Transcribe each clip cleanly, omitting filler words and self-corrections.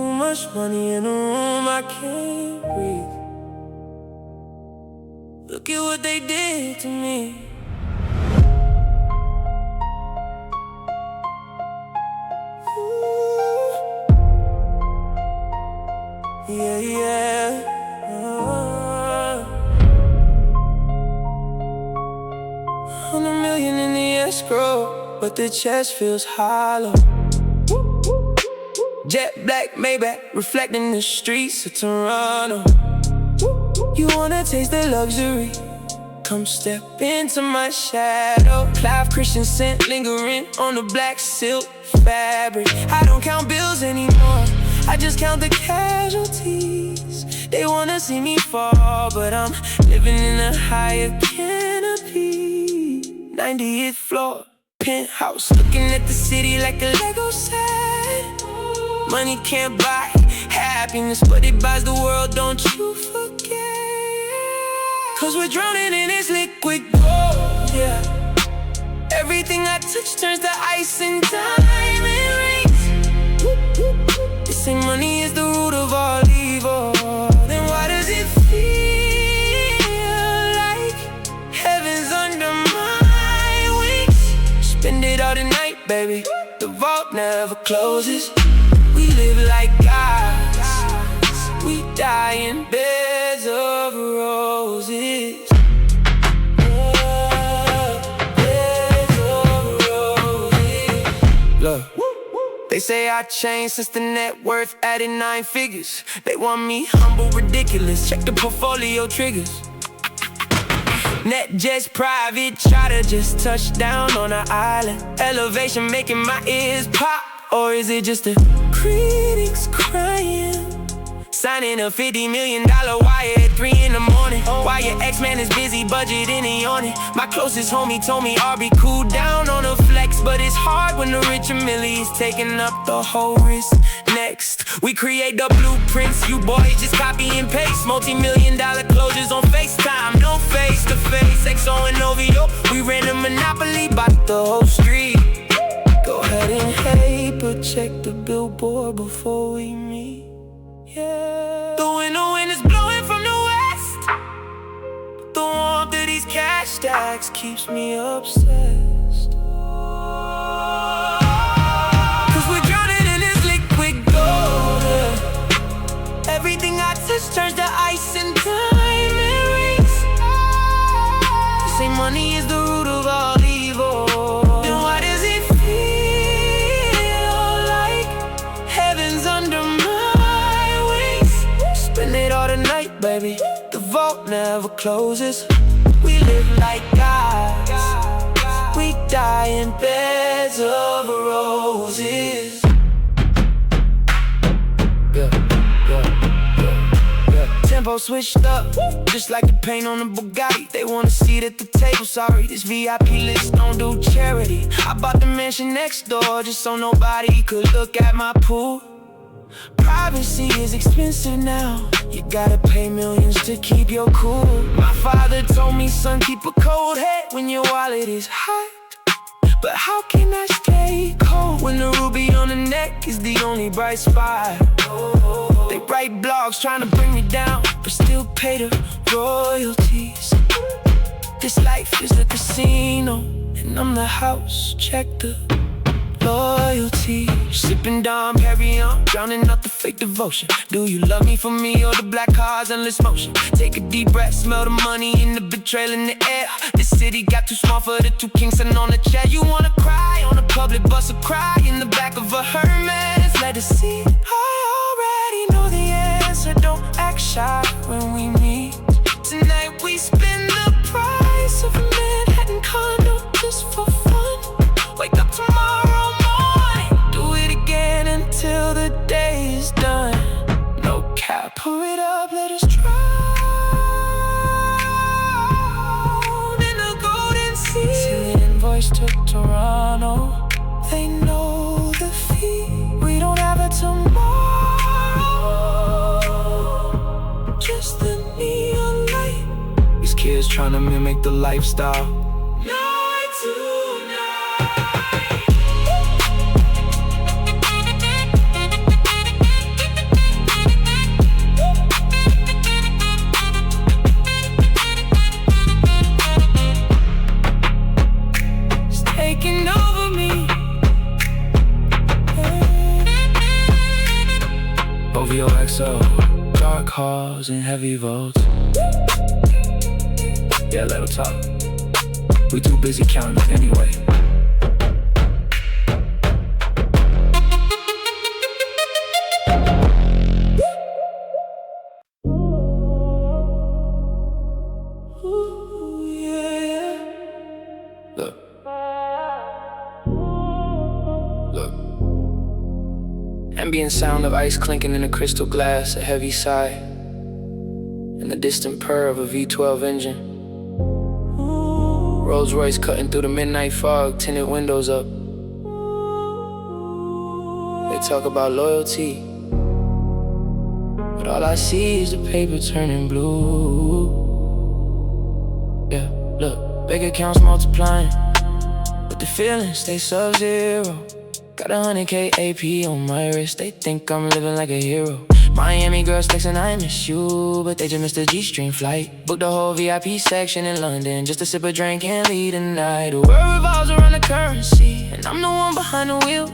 Too much money in the room, I can't breathe. Look at what they did to me. Yeah, yeah. 100 million in the escrow, but the chest feels hollow. Jet black Maybach, reflecting the streets of Toronto. You wanna taste the luxury? Come step into my shadow. Clive Christian scent lingering on the black silk fabric. I don't count bills anymore, I just count the casualties. They wanna see me fall, but I'm living in a higher canopy. 90th floor, penthouse, looking at the city like a Lego set. Money can't buy happiness, but it buys the world, don't you forget. Cause we're drowning in this liquid gold, yeah. Everything I touch turns to ice and diamond rings. They say money is the root of all evil. Then why does it feel like heaven's under my wings? Spend it all tonight, baby, the vault never closes. We live like gods, we die in beds of roses. Beds of roses. Look, they say I changed since the net worth added 9 figures. They want me humble, ridiculous, check the portfolio triggers. Net jets private, try to just touch down on an island. Elevation making my ears pop, or is it just the critics crying? Signing a $50 million wire at 3 in the morning. While your ex-man is busy budgeting and yawning. My closest homie told me RB cool down on a flex, but it's hard when the rich and Millie's taking up the whole risk. Next, we create the blueprints, you boys just copy and paste. Multi-million-dollar closures on FaceTime, no face-to-face. XO and OVO, we ran a monopoly, bought the whole street. Go ahead and hate, but check the billboard before we meet. Yeah. The wind is blowing from the west. The warmth of these cash stacks keeps me obsessed. Cause we're drowning in this liquid gold. Everything I touch turns to ice and diamond rings. They say money is the root of all evil. Then why does it feel like heaven's under my Spend it all tonight, baby, the vault never closes. We live like gods, we die in beds of roses. Tempo switched up, just like the paint on the Bugatti. They want a seat at the table, sorry, this VIP list don't do charity. I bought the mansion next door just so nobody could look at my pool. Privacy is expensive now, you gotta pay millions to keep your cool. My father told me, son, keep a cold head when your wallet is hot. But how can I stay cold when the ruby on the neck is the only bright spot? They write blogs trying to bring me down, but still pay the royalties. This life is a casino, and I'm the house, check the loyalty. Sipping Dom Perignon, drowning out the fake devotion. Do you love me for me or the black cars endless motion? Take a deep breath, smell the money in the betrayal in the air. This city got too small for the 2 kings sitting on a chair. You wanna cry on a public bus or cry in the back of a Hermes? Let us see. I already know the answer, don't act shy when we meet. Tonight we spend the price of a Manhattan condo just for fun. Wake up tomorrow morning, do it again until the day is done. No cap, pour it up, let us drown in the golden sea. Till the invoice to Toronto, they know the fee. We don't have a tomorrow, just the neon light. These kids trying to mimic the lifestyle. 𝐏𝐥𝐚𝐲𝐥𝐢𝐬𝐭, dark halls and heavy vaults. Yeah, let 'em talk. We too busy counting up anyway. Ooh, yeah. Look. Look. Ambient sound of ice clinking in a crystal glass, a heavy sigh, and the distant purr of a V12 engine. Rolls Royce cutting through the midnight fog, tinted windows up. They talk about loyalty, but all I see is the paper turning blue. Yeah, look, bank accounts multiplying, but the feeling stays sub-zero. Got 100K AP on my wrist, they think I'm living like a hero. Miami girls texting I miss you, but they just missed the G-Stream flight. Booked the whole VIP section in London just to sip a drink and lead the night. The world revolves around the currency, and I'm the one behind the wheel.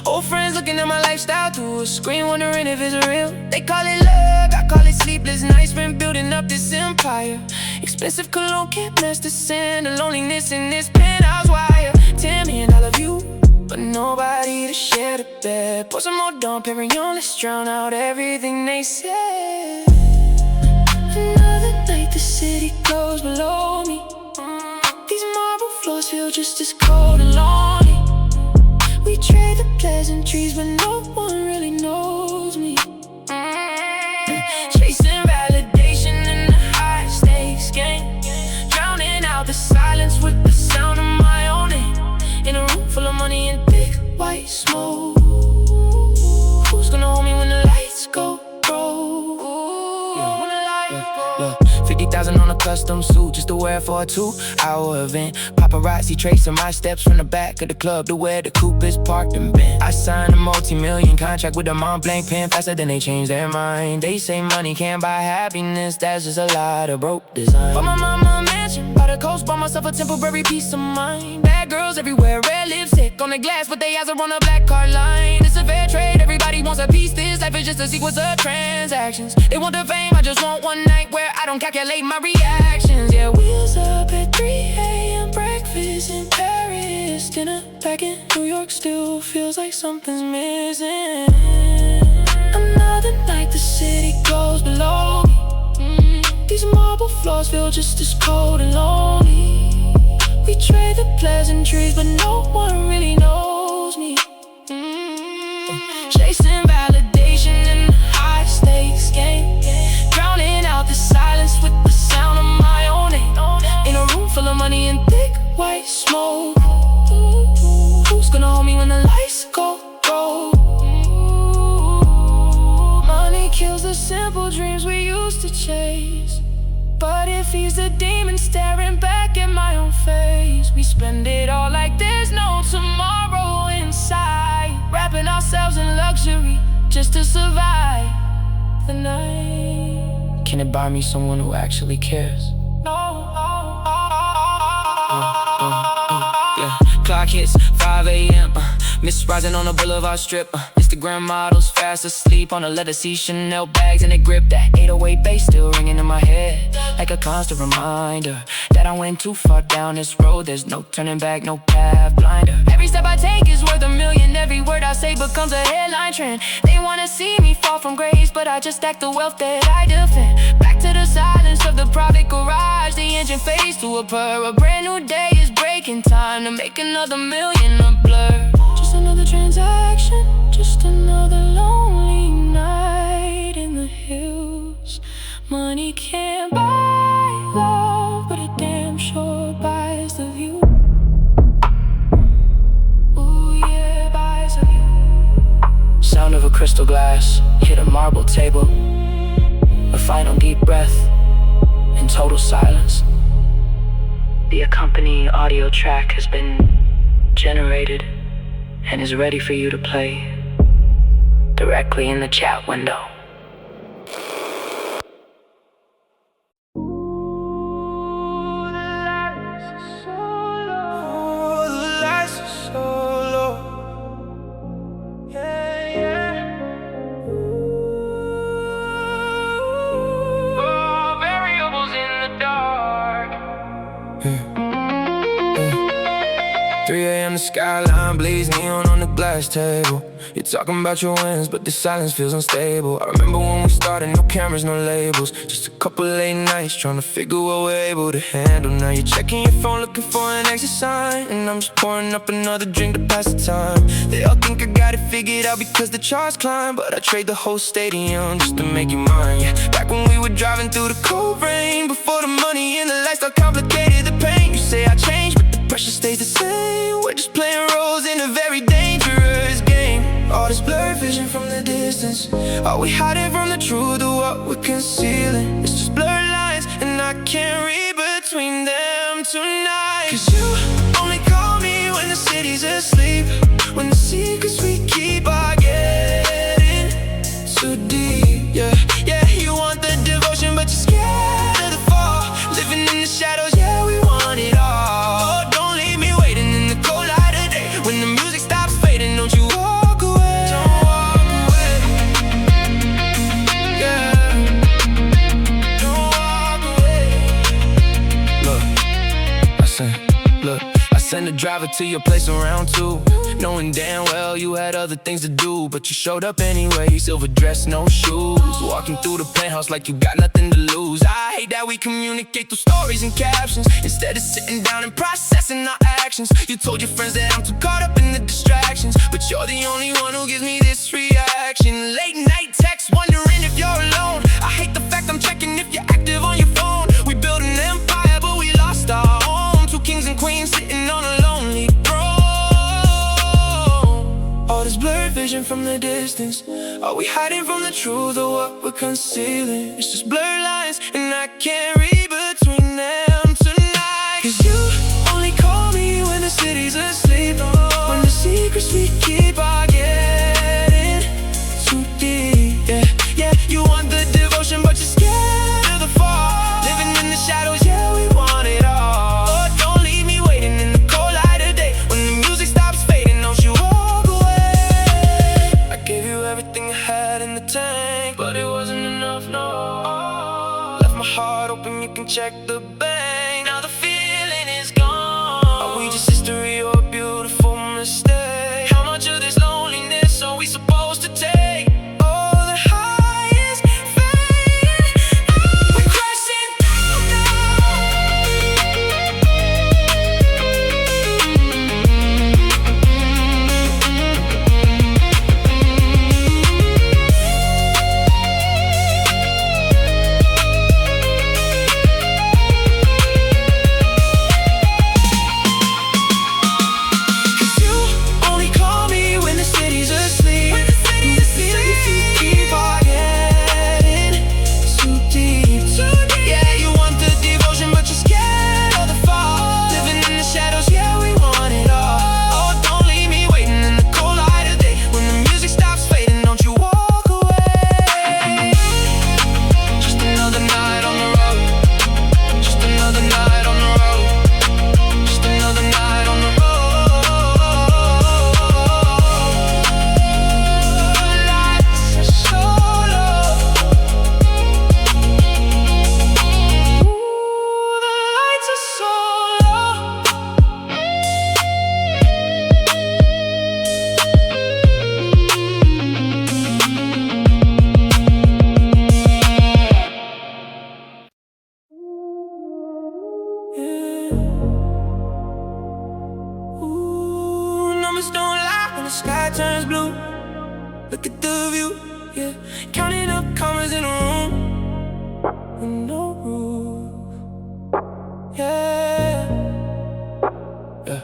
Old friends looking at my lifestyle through a screen, wondering if it's real. They call it luck, I call it sleepless nights. Been building up this empire. Expensive cologne can't match the scent, the loneliness in this penthouse wire. $10 million view, but nobody to share the bed. Pour some more Dom Perignon, let's drown out everything they said. Another night, the city glows below me. These marble floors feel just as cold and lonely. We trade the pleasantries, but no one really knows me. Chasing validation in the high-stakes game, drowning out the silence with the sound of my own name. In a room full of money and thick white smoke, who's gonna hold me when the lights go broke? When the lights go. 50,000 on a custom suit just to wear for a 2-hour event. Paparazzi tracing my steps from the back of the club to where the coupe is parked and bent. I signed a multi-million contract with a Mont Blanc pen faster than they change their mind. They say money can't buy happiness, that's just a lie, of broke design. But my mama mansion by the coast, bought myself a temporary peace of mind. Bad girls everywhere, red lipstick on the glass, but they eyes are on a black car line. It's a fair trade, everybody wants a piece. This life is just a sequence of transactions. They want the fame, I just want one night where I don't calculate my reactions. Yeah, wheels up at 3 a.m. breakfast in Paris, dinner back in New York still feels like something's missing. Another night, the city glows below me. These marble floors feel just as cold and lonely. We trade the pleasantries, but no one really knows me. Chasing validation in a high-stakes game, drowning out the silence with the sound of my own name. In a room full of money and thick white smoke, who's gonna hold me when the lights go broke? Money kills the simple dreams we used to chase, but it feeds the demon staring back at my own face. We spend it all like there's no tomorrow inside, wrapping ourselves in luxury just to survive the night. Can it buy me someone who actually cares? No. Yeah. Clock hits 5 a.m. Mist rising on the boulevard strip. Instagram models fast asleep on a leather seat, Chanel bags in a grip. That 808 bass still ringing in my head, like a constant reminder that I went too far down this road. There's no turning back, no path blinder. Every step I take is worth a million. Every word I say becomes a headline trend. They wanna see me fall from grace, but I just stack the wealth that I defend. Back to the silence of the private garage, the engine fades to a purr. A brand new day is breaking time to make another million a blur. Just another transaction, just another lonely night in the hills. Money can't buy love, but it damn sure buys the view. Ooh yeah, buys the view. Sound of a crystal glass hit a marble table. A final deep breath in total silence. The accompanying audio track has been generated and is ready for you to play directly in the chat window. the skyline, blaze neon on the glass table. You're talking about your wins, but the silence feels unstable. I remember when we started, no cameras, no labels, just a couple late nights trying to figure what we're able to handle. Now you're checking your phone looking for an exit sign, and I'm just pouring up another drink to pass the time. They all think I got it figured out because the charts climb, but I trade the whole stadium just to make you mine. Yeah, back when we were driving through the cold rain, before the money and the lifestyle complicated the pain. You say I changed, but the pressure stays the same. We're just playing roles in a very dangerous game. All this blurred vision from the distance, are we hiding from the truth or what we're concealing? It's just blurred lines and I can't read between them tonight. Cause you only call me when the city's asleep, when the secrets we keep are getting too deep. Yeah, yeah, you want the devotion but you're scared of the fall. Living in the shadows, yeah, we want it all. Oh, don't leave me waiting in the cold light of day. When the music stops fading, don't you walk away. Don't walk away. Yeah, don't walk away. Look, I sent a driver to your place around 2, knowing damn well you had other things to do, but you showed up anyway. Silver dress, no shoes, walking through the penthouse like you got nothing to lose. I hate that we communicate through stories and captions instead of sitting down and processing our actions. You told your friends that I'm too caught up in the distractions, but you're the only one who gives me this reaction. Late night texts wondering if you're alone. I hate the fact I'm checking if you're active on your phone. We built an empire but we lost our home. 2 kings and queens sitting on a lonely throne. All this blurred vision from the distance, are we hiding from the truth or what we're concealing? It's just blurred lines and I can't read between them tonight. Cause you only call me when the city's asleep, when the secrets we keep are getting too deep. Yeah, yeah, you want the devotion but you're scared of the fall. Living in the shadows, yeah, we want it all. Oh, don't leave me waiting in the cold light of day. When the music stops fading, don't you walk away. I gave you everything I had in the tank, but it wasn't enough, no. Left my heart open, you can check the bank. Now the feeling is gone. Are we just history or a beautiful mistake? How much of this loneliness are we supposed to take? Oh, the high is fading, we're crashing down turns blue. Look at the view, yeah. Counting up commas in a room with no roof, yeah, yeah.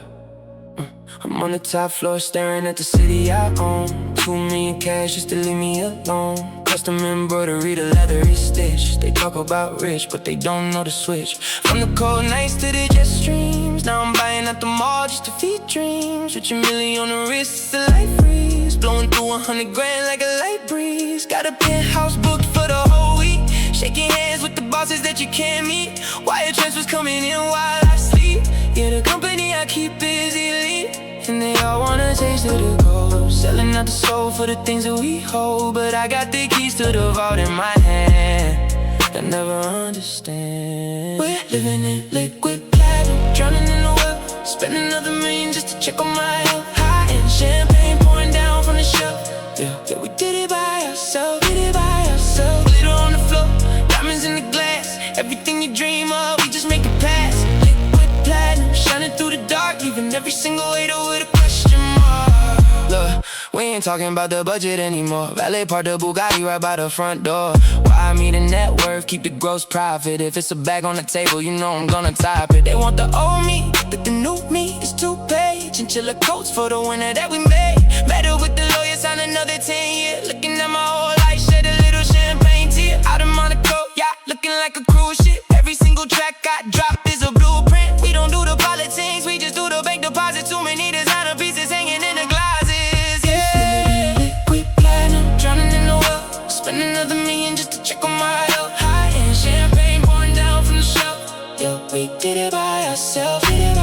I'm on the top floor staring at the city I own. 2 million cash just to leave me alone. Custom embroidery, the leathery stitch. They talk about rich, but they don't know the switch. From the cold nights to the jet streams, now I'm buying at the mall just to feed dreams. With your million on the wrist, it's a light breeze, blowing through 100 grand like a light breeze. Got a penthouse booked for the whole week, shaking hands with the bosses that you can't meet. Wire transfers coming in while I sleep. Yeah, the company I keep is elite, and they all wanna taste of the gold. Selling out the soul for the things that we hold, but I got the keys to the vault in my hand. They'll never understand. We're living in liquid platinum, drowning in the web, Spend another million just to check on my health. High-end champagne pouring down from the shelf. Yeah, we did it by ourselves, Glitter on the floor, diamonds in the glass. Everything you dream of, we just make it pass. Liquid platinum, shining through the dark, leaving every single hater with a question mark. Look, we ain't talking about the budget anymore. Valet park the Bugatti right by the front door. Why me the net worth, keep the gross profit. If it's a bag on the table, you know I'm gonna top it. They want the old me, but the new me is 2-page. Chinchilla coats for the winner that we made. Met up with the lawyer, signed another 10 years. Looking at my whole life, shed a little champagne tear. Out of Monaco, yeah, looking like a cruise ship. Every single track I drop is a blueprint. We don't do the politics, we just do the bank deposit. Too many designer pieces hanging in the closets, yeah. Liquid platinum, drowning in the well. Spend another million just to check on my health. High-end champagne pouring down from the shelf. Yeah, we did it by ourselves, Glitter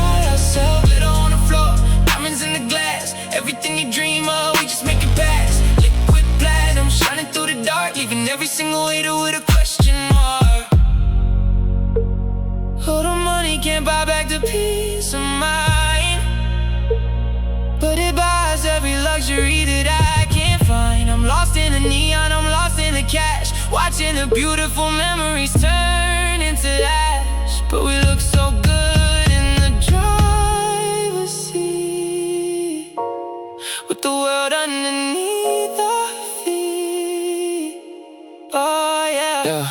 on the floor, diamonds in the glass. Everything you dream of, we just make it pass. Liquid platinum, shining through the dark, leaving every single hater with a question mark. All the money can't buy back the peace of mind, but it buys every luxury that I can't find. I'm lost in the neon, I'm lost in the cash, watching the beautiful memories turn into ash. But we look so good in the driver's seat, with the world underneath our feet. Oh yeah.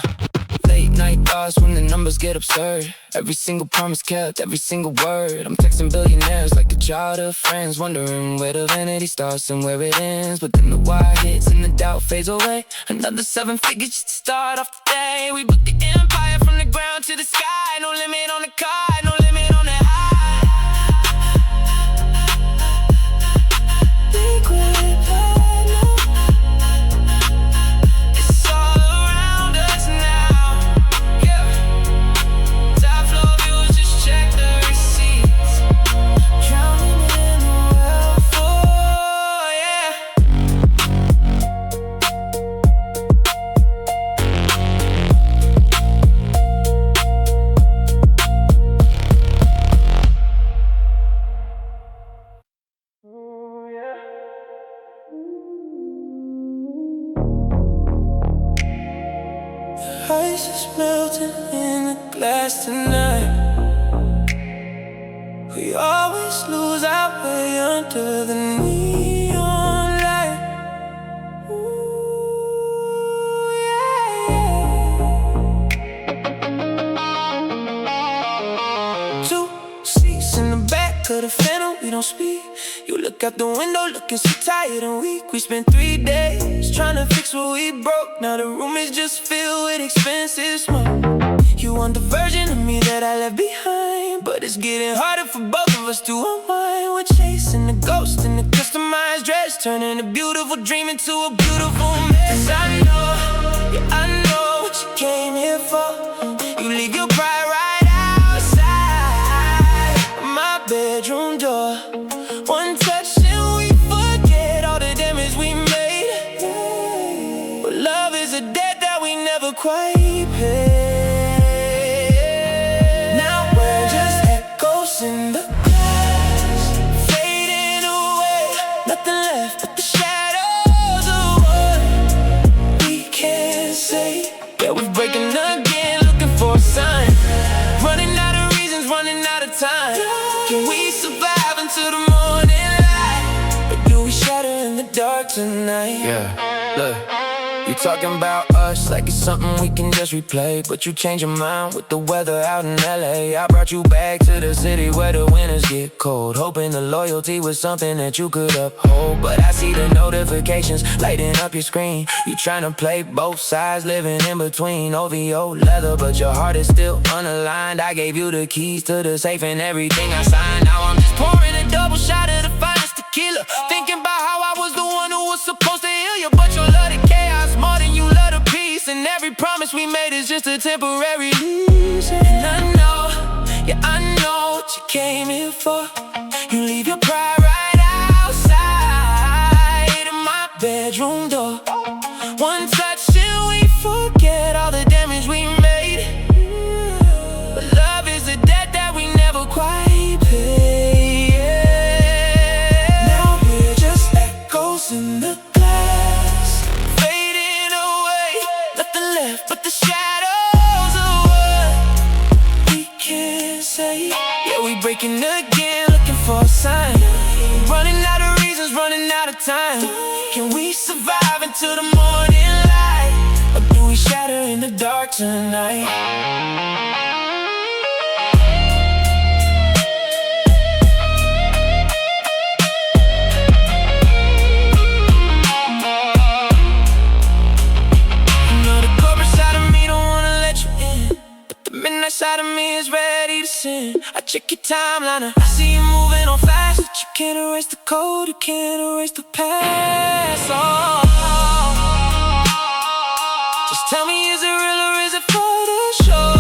Late night thoughts when the numbers get absurd. Every single promise kept, every single word. I'm texting billionaires like a child of friends, wondering where the vanity starts and where it ends. But then the why hits and the doubt fades away. Another 7 figures just to start off the day. We built the empire from the ground to the sky. No limit on the car, no limit on the high. Liquid platinum, it's all around us now. Yeah, top floor views, just check the receipts. Drowning in the wealth, oh yeah. Ice is melting in the glass tonight. We always lose our way under the neon light. Ooh, yeah. 2 seats in the back of the Phantom, we don't speak. You look out the window, looking so tired and weak. We spent 3 days trying to fix what we broke. Now the room is just filled with expensive smoke. You want the version of me that I left behind, but it's getting harder for both of us to unwind. We're chasing the ghost in the customized dress, turning a beautiful dream into a beautiful mess. I know, yeah, I know what you came here for. You leave your pride right outside my bedroom door. One touch and we forget all the damage we made. But love is a debt that we never quite paid. Now we're just echoes in the past, fading away. Nothing left but the shadows of what we can't say. Yeah, we're breaking again, looking for a sign. Running out of reasons, running out of time. Can we survive until the morning light? But do we shatter in the dark tonight? Yeah, look, you talking about us like it's something we can just replay, but you change your mind with the weather out in LA. I brought you back to the city where the winters get cold, hoping the loyalty was something that you could uphold. But I see the notifications lighting up your screen. You tryna play both sides, living in between. OVO leather, but your heart is still unaligned. I gave you the keys to the safe and everything I signed. Now I'm just pouring a double shot of the finest tequila, thinking about how I was the one who was supposed to heal you. But you love the chaos more than you love the peace, and every promise we made is just a temporary lease. And I know, yeah, I know what you came here for. You leave your pride right outside of my bedroom door. One touch and we forget all the damage we made. But love is a debt that we never quite paid. left but the shadows of what we can't say. Yeah, we breaking again, looking for a sign. Running out of reasons, running out of time. Can we survive until the morning light? Or do we shatter in the dark tonight? Side of me is ready to sin. I check your timeline, I see you moving on fast, but you can't erase the code, you can't erase the past. Oh, just tell me, is it real or is it for the show?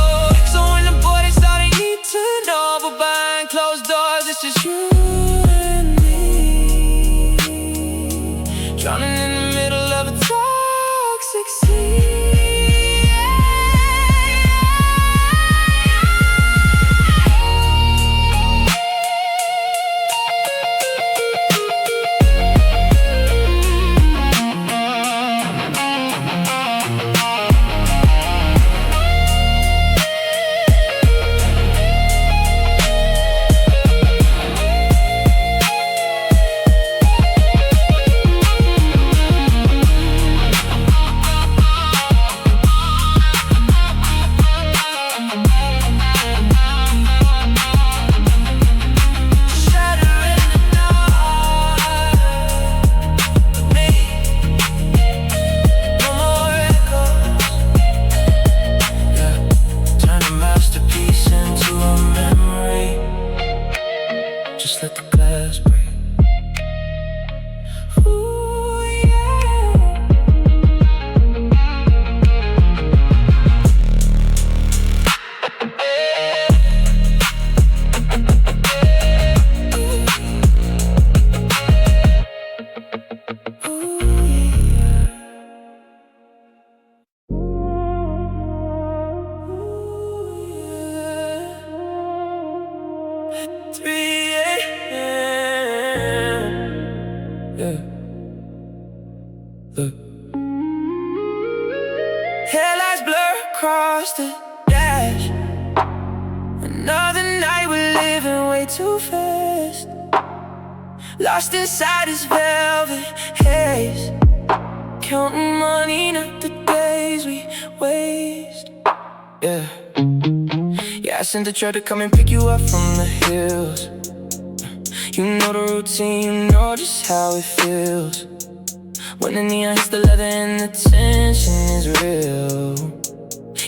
So when the boy they thought they need to know, but behind closed doors it's just you and me, drowning in the middle of a toxic sea. Let the glass break. Ooh, yeah. Ooh, yeah. 3 yeah. Look, headlights blur across the dash. Another night we're living way too fast, lost inside this velvet haze, counting money, not the days we waste. Yeah, yeah, I sent the truck to come and pick you up from the hills. You know the routine, you know just how it feels when the neon hits the leather and the tension is real.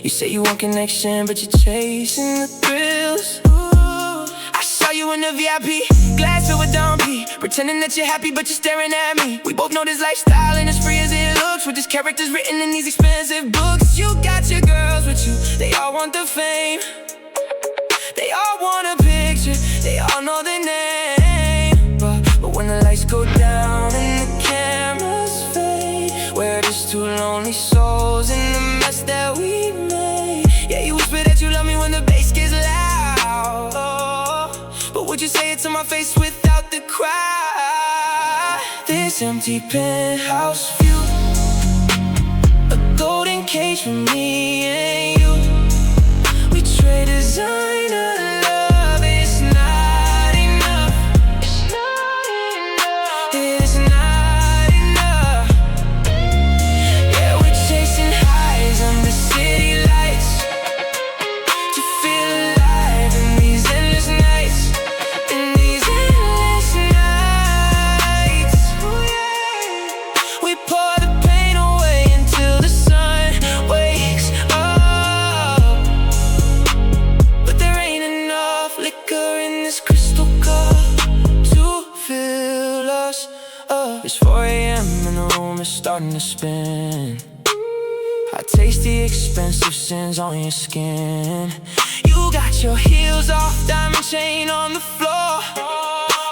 You say you want connection, but you're chasing the thrills. Ooh, I saw you in the VIP, glass filled with Dom P, pretending that you're happy, but you're staring at me. We both know this lifestyle ain't as free as it looks, with these characters written in these expensive books. You got your girls with you, they all want the fame, they all want a picture, they all know the name. But when the lights go down and the cameras fade, we're just two lonely souls in the mess that we made. Yeah, you whisper that you love me when the bass gets loud, oh, but would you say it to my face without the cry? This empty penthouse view, a golden cage for me and you. We trade designer love, it's not enough, it's not enough, it's not enough. Yeah, we're chasing highs under city lights to feel alive in these endless nights, in these endless nights. Ooh, yeah. We pour the pain away until the sun wakes up, but there ain't enough liquor in this crystal cup to fill us up. It's 4 AM and the room is starting to spin. I taste the expensive sins on your skin. You got your heels off, diamond chain on the floor.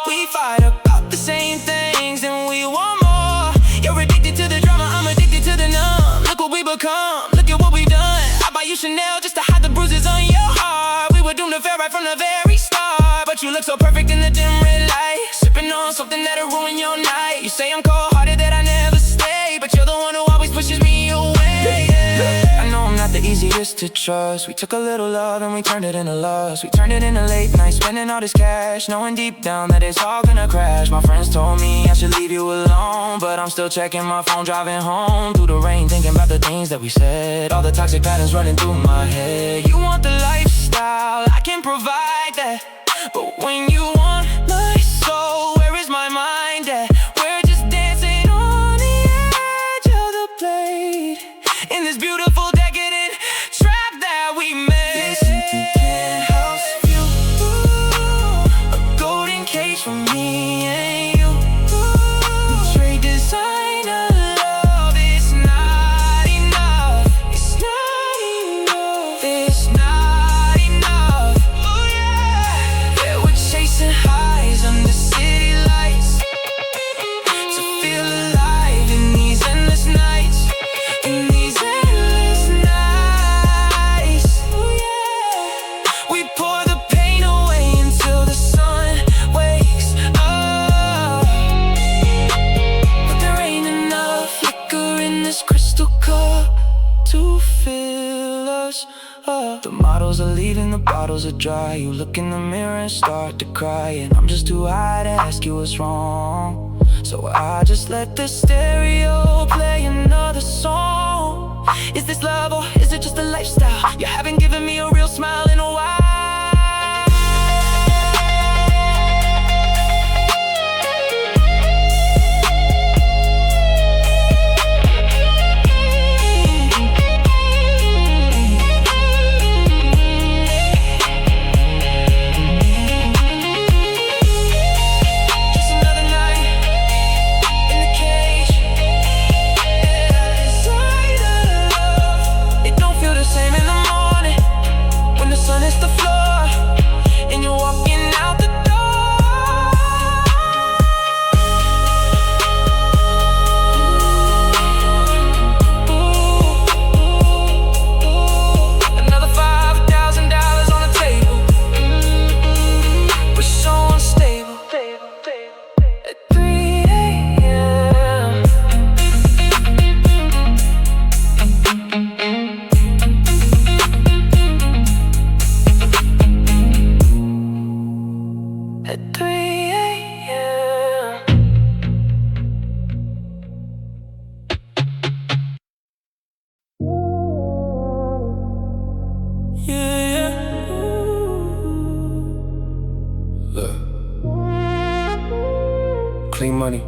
We fight about the same things and we want more. You're addicted to the drama, I'm addicted to the numb. Look what we become, look at what we've done. I buy you Chanel just to hide the bruises on your heart. We were doomed to fail right from the very start, but you look so perfect in the dim red light, sipping on something that'll ruin your night. You say I'm cold-hearted, that I never stay, but you're the one who always pushes me away. I know this to trust. We took a little love and we turned it into lust. We turned it into late nights, spending all this cash, knowing deep down that it's all gonna crash. My friends told me I should leave you alone, but I'm still checking my phone, driving home through the rain, thinking about the things that we said. All the toxic patterns running through my head. You want the lifestyle, I can provide that, but when you want my soul, where is my mind at? We're just dancing on the edge of the blade, in this beautiful decadent trap that we made. This penthouse view, a golden cage for me and you. We trade designer love, it's not enough. It's not enough. It's not enough. Oh yeah. Yeah, we're chasing highs under city lights to feel alive in these endless nights. In these endless nights, oh yeah. We pour the pain away until the sun wakes up. But there ain't enough liquor in this crystal cup to fill us up. The models are leaving, the bottles are dry. You look in the mirror and start to cry, and I'm just too high to ask you what's wrong. So I just let the stereo play another song. Is this love or is it just a lifestyle? You haven't given me a real smile in a while. Just another night in the cage. Designer love. It don't feel the same in the morning when the sun hits the floor and you're walking out the door. Another $5,000 on the table. We're so unstable. At 3 a.m. At 3 a.m. Yeah. Look. Clean money.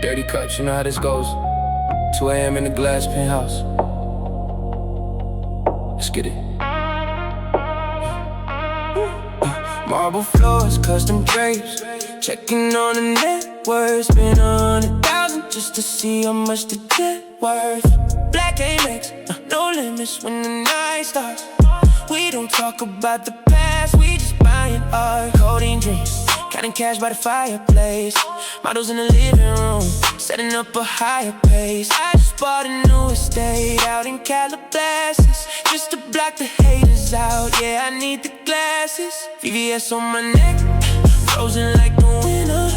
Dirty cuts, you know how this goes. 2 a.m. in the glass penthouse. Let's get it. Marble floors, custom drapes. Checking on the net worth. Spend 100,000 just to see how much the jet worth. Black 𝐏𝐥𝐚𝐲𝐥𝐢𝐬𝐭 when limits when the night starts. We don't talk about the past, we just buying art. Codeine dreams, counting cash by the fireplace. Models in the living room, setting up a higher pace. I just bought a new estate out in Calabasas, just to block the haters out. Yeah, I need the glasses. VVS on my neck, frozen like the winter.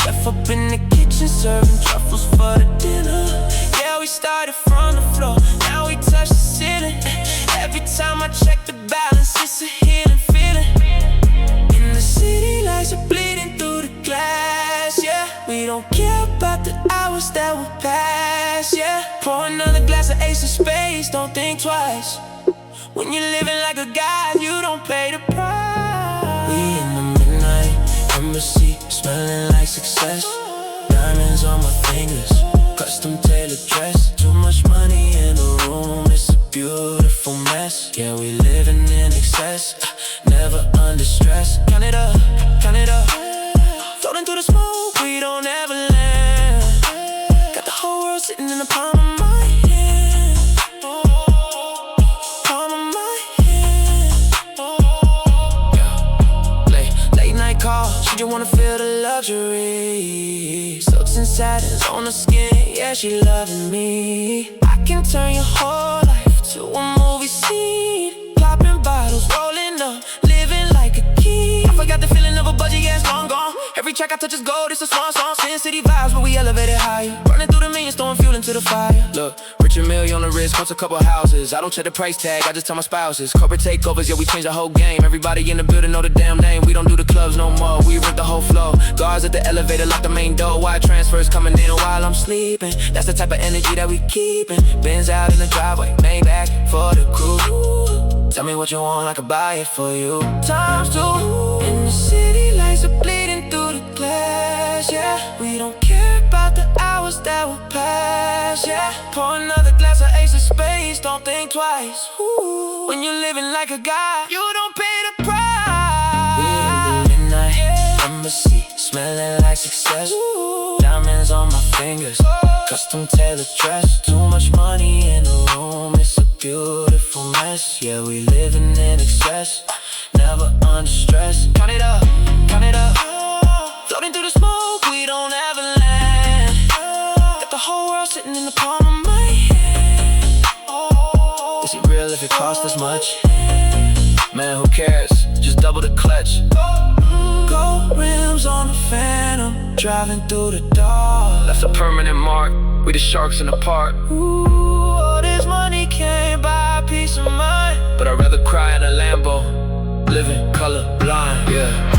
Chef up in the kitchen, serving truffles for the dinner. Yeah, we started from the floor, now we touch the ceiling. Every time I check the balance, it's a healing feeling. In the city, lights are bleeding through the glass, yeah. We don't care about the hours that will pass, yeah. Pour another glass of Ace of Spades, don't think twice. When you're living like a god, you don't pay the price. We in the midnight embassy, smelling like success. Diamonds on my fingers, custom tailored dress. Too much money in the room, it's a beautiful mess. Yeah, we living in excess, never under stress. Count it up, floating through the smoke, we don't ever land. Got the whole world sitting in the palm of my hand. Palm of my hand. Yeah. Late night call, she just wanna feel the luxury. Silks and satins on her skin, yeah, she loving me. I can turn your whole life to a movie scene. Popping bottles, rolling up, living like a king. I forgot the feeling of a budget, yeah, it's long gone. Every track I touch is gold, it's a swan song. Sin City vibes, but we elevated higher. Running through the millions, throwing fuel into the fire. Look, 𝐏𝐥𝐚𝐲𝐿 on the wrist, costs a couple houses. I don't check the price tag, I just tell my spouses. Corporate takeovers, yeah, we change the whole game. Everybody in the building know the damn name. We don't do the clubs no more, we rent the whole floor. Guards at the elevator, lock the main door. Wire transfers coming in while I'm sleeping. That's the type of energy that we keepin'. Benz out in the driveway, Maybach for the crew. Tell me what you want, I can buy it for you. Times two, in the city, lights are bleeding through the glass, yeah. We don't care about the hours that will pass, yeah. Pour another glass of Ace of Spades, don't think twice. Ooh. When you're living like a guy, you don't pay the price. We're in the midnight, yeah. Embassy, smelling like success. Ooh. Diamonds on my fingers, custom tailored dress. Too much money in the room, it's a beautiful mess. Yeah, we living in excess, never under stress. Count it up, count it up. Floating through the smoke, we don't ever land. Got the whole world sitting in the palm of my hand. Is it real if it costs this much? Man, who cares? Just double the clutch. Gold rims on the Phantom, driving through the dark. That's a permanent mark, we the sharks in the park. Ooh, all this money can't buy peace of mind, but I'd rather cry in a Lambo, living colorblind, yeah.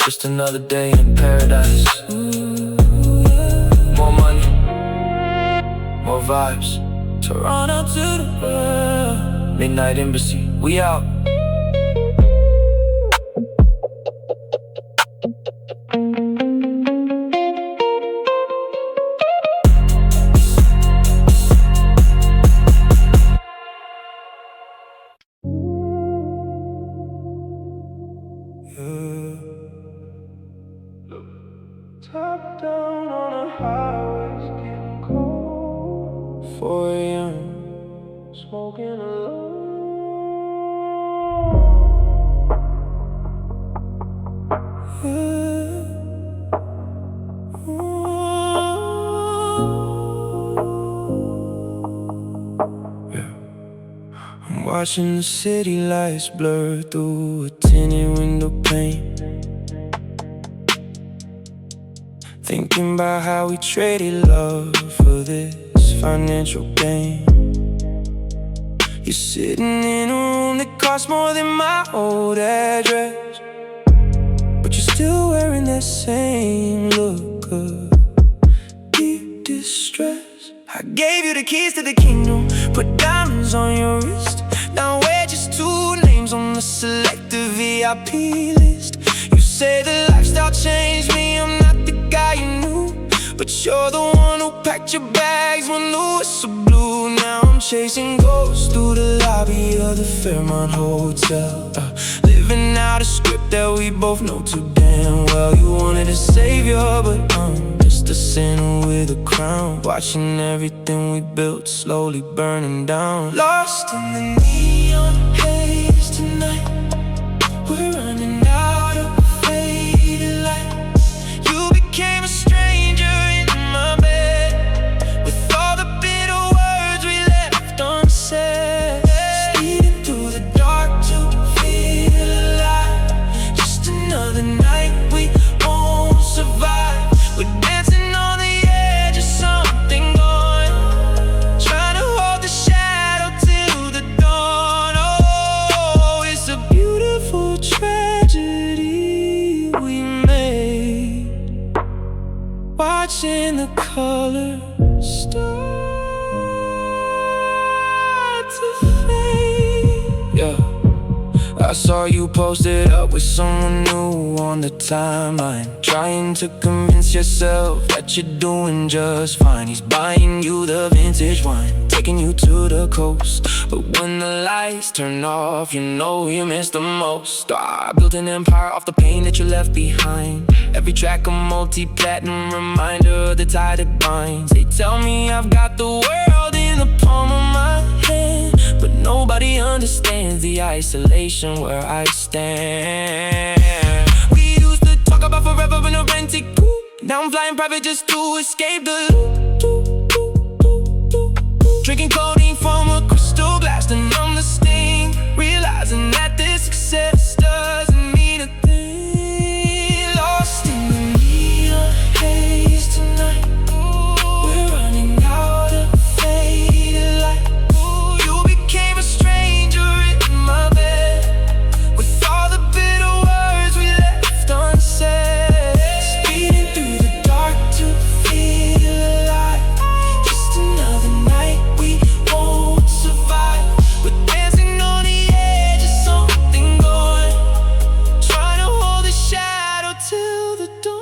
Just another day in paradise. More money, more vibes. Toronto to the world. Midnight Embassy, we out. Top down on the highways, getting cold. 4 a.m. smoking alone. Yeah. I'm watching the city lights blur through a tinted window pane. Thinking about how we traded love for this financial gain. You're sitting in a room that costs more than my old address, but you're still wearing that same look of deep distress. I gave you the keys to the kingdom, put diamonds on your wrist. Now we're just two names on the selective VIP list. You say the lifestyle changed me, I'm not the guy you knew, but you're the one who packed your bags when the whistle blew. Now I'm chasing ghosts through the lobby of the Fairmont Hotel, living out a script that we both know too damn well. You wanted a savior, but I'm just a sinner with a crown, watching everything we built slowly burning down. Lost in the neon haze tonight, we're running out of faded light. You became a stranger in my bed, with all the bitter words we left unsaid. Speeding through the dark to feel alive. Just another night we won't survive. We're dancing on the edge of something gone, trying to hold the shadow till the dawn. Oh, it's a beautiful tragedy we made, watching the colors start. I saw you posted up with someone new on the timeline, trying to convince yourself that you're doing just fine. He's buying you the vintage wine, taking you to the coast. But when the lights turn off, you know you missed the most. I built an empire off the pain that you left behind. Every track a multi-platinum reminder of the tie that binds. They tell me I've got the world in the palm of my hand, but nobody understands the isolation where I stand. We used to talk about forever in a rented coupe. Now I'm flying private just to escape the loop. Drinking codeine from a crystal glass to numb the sting, realizing that this success doesn't mean a thing. Lost in the neon haze tonight, we're running out of faded light. You became a stranger in my bed, with all the bitter words we left unsaid. Speeding through the dark to feel alive. Just another night we won't survive. We're dancing on the edge of something going, trying to hold the shadow till the dawn.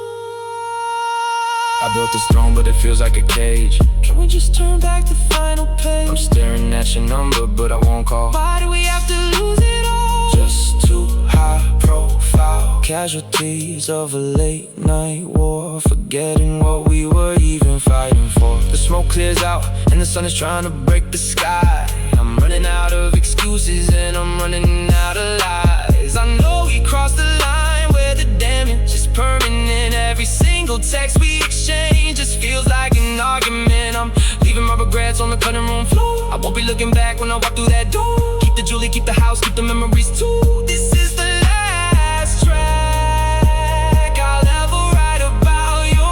I built this throne, but it feels like a cage. Can we just turn back the final page? I'm staring at your number, but I won't call. Why do we have to lose it all? Just too high profile, casualties of a late night war, forgetting what we were even fighting for. The smoke clears out and the sun is trying to break the sky. I'm running out of excuses and I'm running out of lies. I know we crossed the line where the damage is permanent. Every single text we exchange just feels like an argument. I'm leaving my regrets on the cutting room floor. I won't be looking back when I walk through that door. Keep the jewelry, keep the house, keep the memories too. This is the last track I'll ever write about you.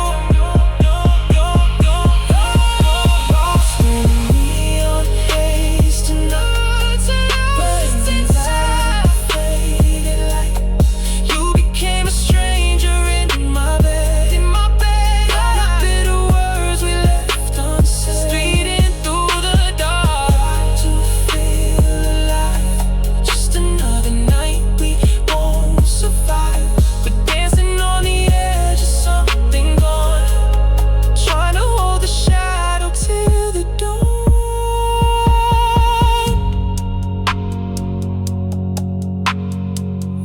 Lost in neon haze tonight, but inside faded light. You became a stranger in my bed, all the bitter words we left unsaid. Speeding through the dark to feel alive. Just another night we won't survive. We're dancing on the edge of something gone, trying to hold the shadow till the dawn.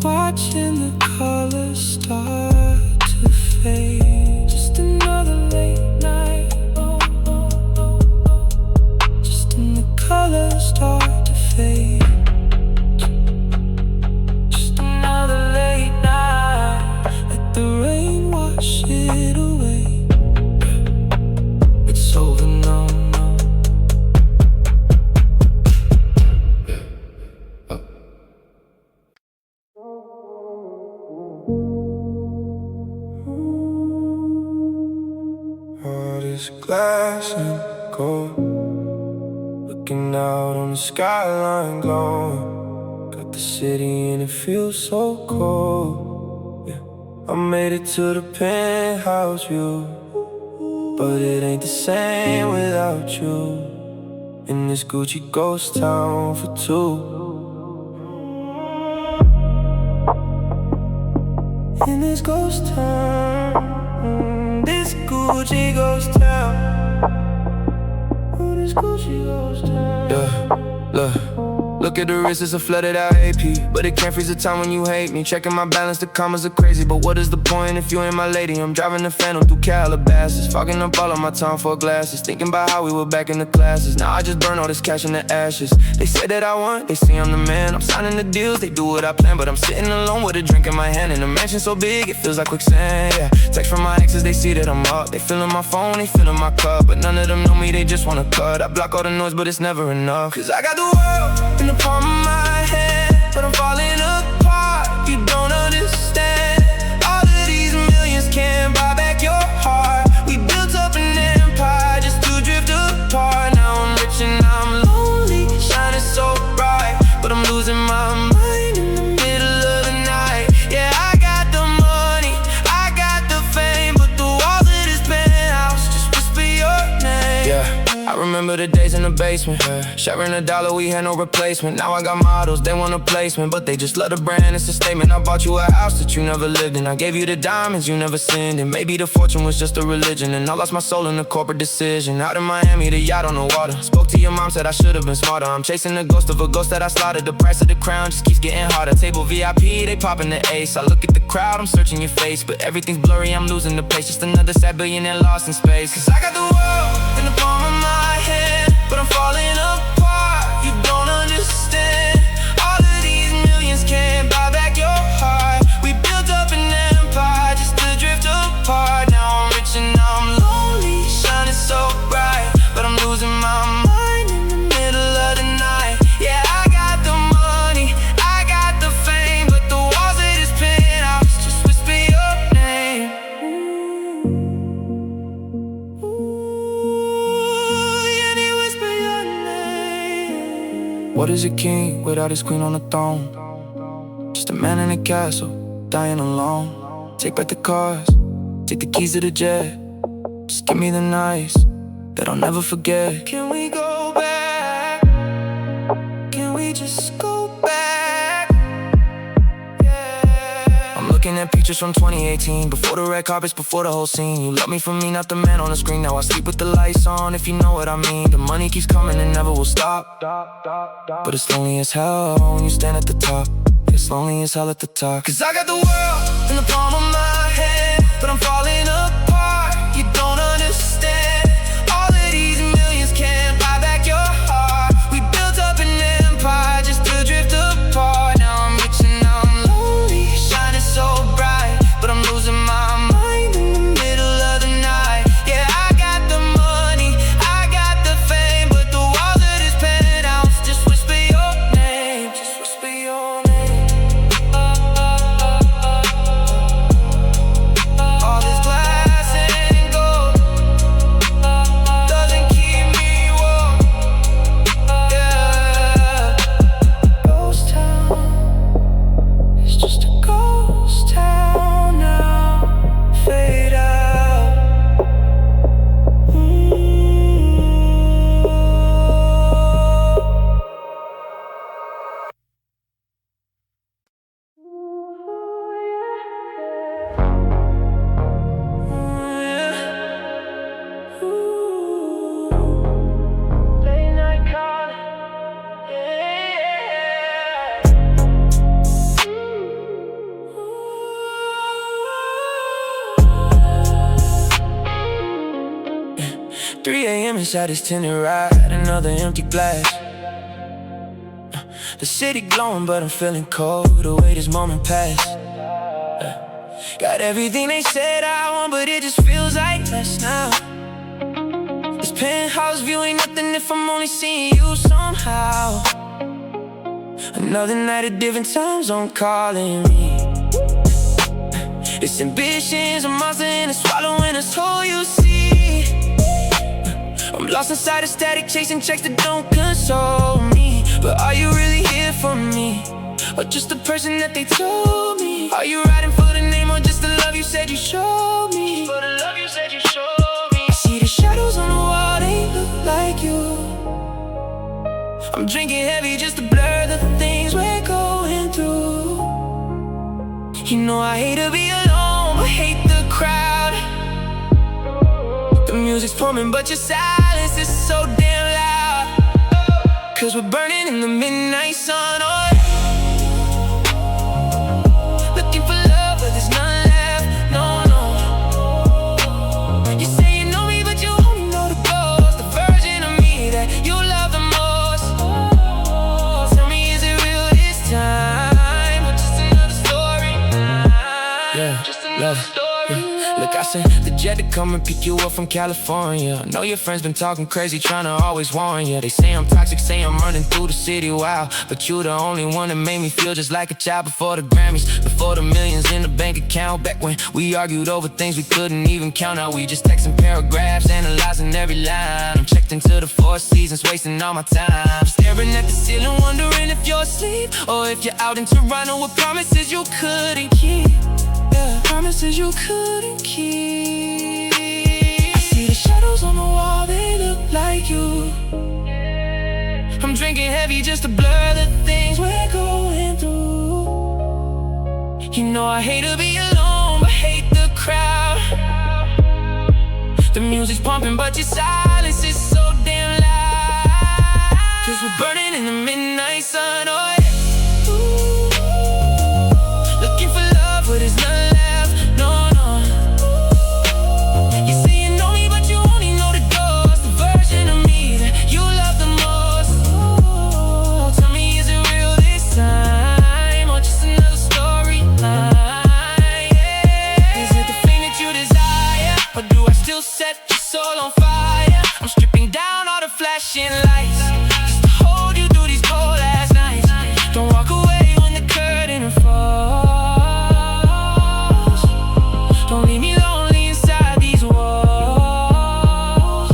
Watching the colors start to fade. Just another late night. Just when the colors start to fade. Just another late night. Let the rain wash it away. It's over now. Heart is glass and gold, looking out on the skyline glowing. Got the city and it feels so cold. Yeah, I made it to the penthouse view, but it ain't the same without you. In this Gucci ghost town for two. In this ghost town, this Gucci ghost town. Oh, this Gucci ghost town. Yeah, look at the wrist, it's a flooded out AP, but it can't freeze the time when you hate me. Checking my balance, the commas are crazy, but what is the point if you ain't my lady? I'm driving the Phantom through Calabasas, fogging up all of my time for glasses, thinking about how we were back in the classes. Now I just burn all this cash in the ashes. They say that I want, they say I'm the man. I'm signing the deals, they do what I plan, but I'm sitting alone with a drink in my hand, and a mansion so big it feels like quicksand. Yeah, text from my exes, they see that I'm up. They feeling my phone, they feeling my cup, but none of them know me, they just wanna cut. I block all the noise, but it's never enough. Cause I got the world in the palm of my hand, but I'm falling apart. You don't understand. All of these millions can't buy back your heart. We built up an empire just to drift apart. Now I'm rich and I'm lonely, shining so bright, but I'm losing my mind in the middle of the night. Yeah, I got the money, I got the fame, but through all of this penthouse, just whisper your name. Yeah, I remember remember the days in the basement, sharing $1, we had no replacement. Now I got models, they want a placement, but they just love the brand, it's a statement. I bought you a house that you never lived in. I gave you the diamonds you never sinned in. Maybe the fortune was just a religion, and I lost my soul in a corporate decision. Out in Miami, the yacht on the water. Spoke to your mom, said I should've been smarter. I'm chasing the ghost of a ghost that I slaughtered. The price of the crown just keeps getting harder. Table VIP, they popping the ace. I look at the crowd, I'm searching your face, but everything's blurry, I'm losing the pace. Just another sad billionaire lost in space. Cause I got the world in the palm of my hand, but I'm falling apart. You don't understand. All of these millions can't buy back your heart. We built up an empire just to drift apart. Now I'm rich and now I'm lonely, shining so bright, but I'm losing my mind in the middle of the night. Yeah, I got the money, I got the fame, but the walls of this penthouse just whisper your name. Yeah, they whisper your name. What is a king without his queen on the throne? Just a man in a castle, dying alone. Take back the cars, take the keys to the jet. Just give me the nights that I'll never forget. Can we go back? Can we just go back? Yeah. I'm looking at pictures from 2018, before the red carpets, before the whole scene. You love me for me, not the man on the screen. Now I sleep with the lights on, if you know what I mean. The money keeps coming and never will stop, but it's lonely as hell when you stand at the top. It's lonely as hell at the top. Cause I got the world in the palm of my hand, but I'm falling apart. You don't understand. All of these millions can't buy back your heart. We built up an empire just to drift apart. Now I'm rich and now I'm lonely, shining so bright, but I'm losing my mind in the middle of the night. Yeah, I got the money, I got the fame, but the walls of this penthouse just whisper your name. Just whisper your name. All this glass and gold doesn't keep me warm. Yeah. Ghost town, it's just a ghost town now. Fade out. 3 a.m. inside this tinted ride, another empty glass. The city glowing, but I'm feeling cold, the way this moment passed. Got everything they said I want, but it just feels like less now. This penthouse view ain't nothing if I'm only seeing you somehow. Another night, a different time zone calling me. This ambition's a monster and it's swallowing us whole, you see. I'm lost inside a static, chasing checks that don't console me. But are you really here for me? Or just the person that they told me? Are you riding for the name or just the love you said you showed me? For the love you said you showed me. I see the shadows on the wall, they look like you. I'm drinking heavy just to blur the things we're going through. You know I hate to be alone, but hate the crowd. The music's pumping, but your silence is so damn loud. Cause we're burning in the midnight sun, oh. Looking for love, but there's none left, no, no. You say you know me, but you only know the ghost, the version of me that you love the most. Tell me, is it real this time, or just another story? Yeah, just another story. Look, I sent the jet to come and pick you up from California. I know your friends been talking crazy, trying to always warn you. They say I'm toxic, say I'm running through the city, wow. But you the only one that made me feel just like a child. Before the Grammys, before the millions in the bank account. Back when we argued over things we couldn't even count out. We just texting paragraphs, analyzing every line. I'm checked into the 4 seasons, wasting all my time. Staring at the ceiling, wondering if you're asleep, or if you're out in Toronto with promises you couldn't keep. Yeah, promises you couldn't keep. I see the shadows on the wall, they look like you. I'm drinking heavy just to blur the things we're going through. You know I hate to be alone, but hate the crowd. The music's pumping, but your silence is so damn loud. 'Cause we're burning in the midnight sun, oh yeah. Ooh. Looking for love, but there's none left, no, no. You say you know me, but you only know the ghost, the version of me that you love the most. Oh, tell me, is it real this time, or just another storyline? Yeah. Is it the thing that you desire, or do I still set your soul on fire? I'm stripping down all the flashing lights just to hold you through these cold last nights. Don't walk away when the curtain falls. Don't leave me lonely inside these walls.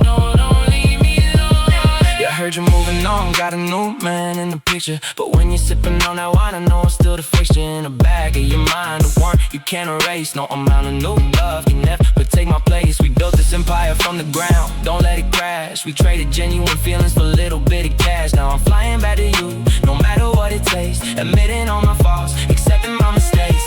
No, don't leave me lonely. Yeah, I heard you're moving on, got a new man in the picture. But when you're sipping on that wine, I know it's still the fixture in the bag of your mind. The one you can't erase, no amount of new love can never take my place. We built this empire from the ground, don't let it crash. We traded genuine feelings for a little bit of cash. Now I'm flying back to you, no matter what it takes. Admitting all my faults, accepting my mistakes.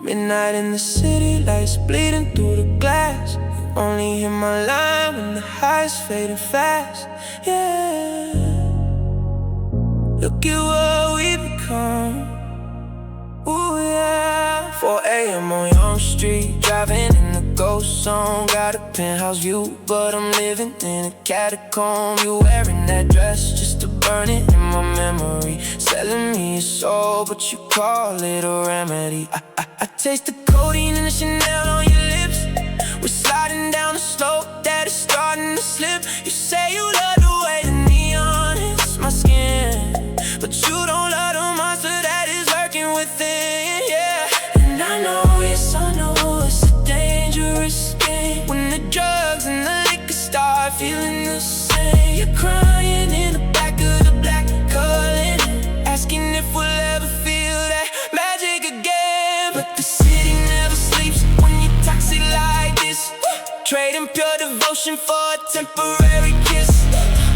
Midnight in the city, lights bleeding through the glass. You only hear my line when the high's fading fast. Yeah, look at what we become. Ooh yeah. 4 a.m. on Young Street, driving in the ghost zone. Got a penthouse view, but I'm living in a catacomb. You wearing that dress just to burn it in my memory. Selling me a soul, but you call it a remedy. I taste the codeine and the Chanel on your lips. We're sliding down the slope that is starting to slip. You say you love the way the neon hits my skin, but you don't love the monster that is lurking within, yeah. And I know, yes I know, it's a dangerous game. When the drugs and the liquor start feeling the same. You're crying in the back of the black, calling, asking if we'll ever feel that magic again. But the city never sleeps when you're toxic like this. Trading pure devotion for a temporary kiss.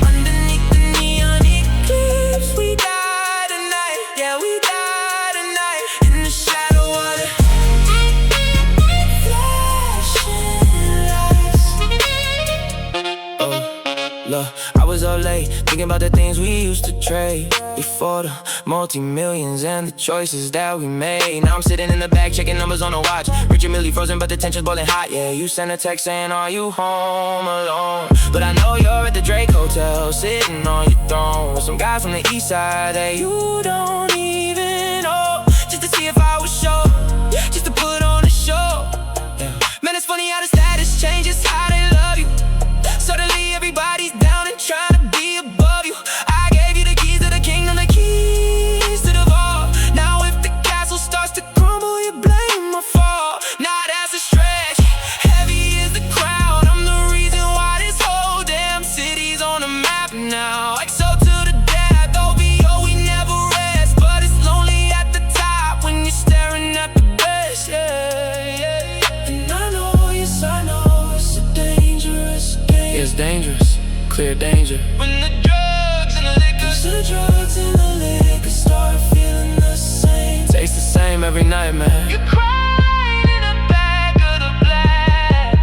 Underneath the neon eclipse, we die tonight. Yeah, we die tonight. In the shadow of the flashing lights. Oh, look, I was up late, thinking about the things we used to trade. Before the multi-millions and the choices that we made. Now I'm sitting in the back, checking numbers on the watch. Richard Millie frozen, but the tension's boiling hot. Yeah, you sent a text saying, are you home alone? But I know you're at the Drake Hotel, sitting on your throne with some guys from the east side that you don't even know. Just to see if I would show, just to put on a show. Yeah. Man, it's funny how the status changes, how they love you. Suddenly everybody's down and trying to be above you. I gave you the keys to the kingdom, the keys to the vault. Now if the castle starts to crumble, you blame my fall. Now that's a stretch, heavy is the crown. I'm the reason why this whole damn city's on the map now. Like so to the death, OVO, we never rest. But it's lonely at the top when you're staring at the best, yeah, yeah. And I know, yes I know, it's a dangerous game. It's dangerous, clear danger. When the drugs and the liquor to the drugs and the liquor, start feeling the same. Tastes the same every night, man. You cry in the back of the black,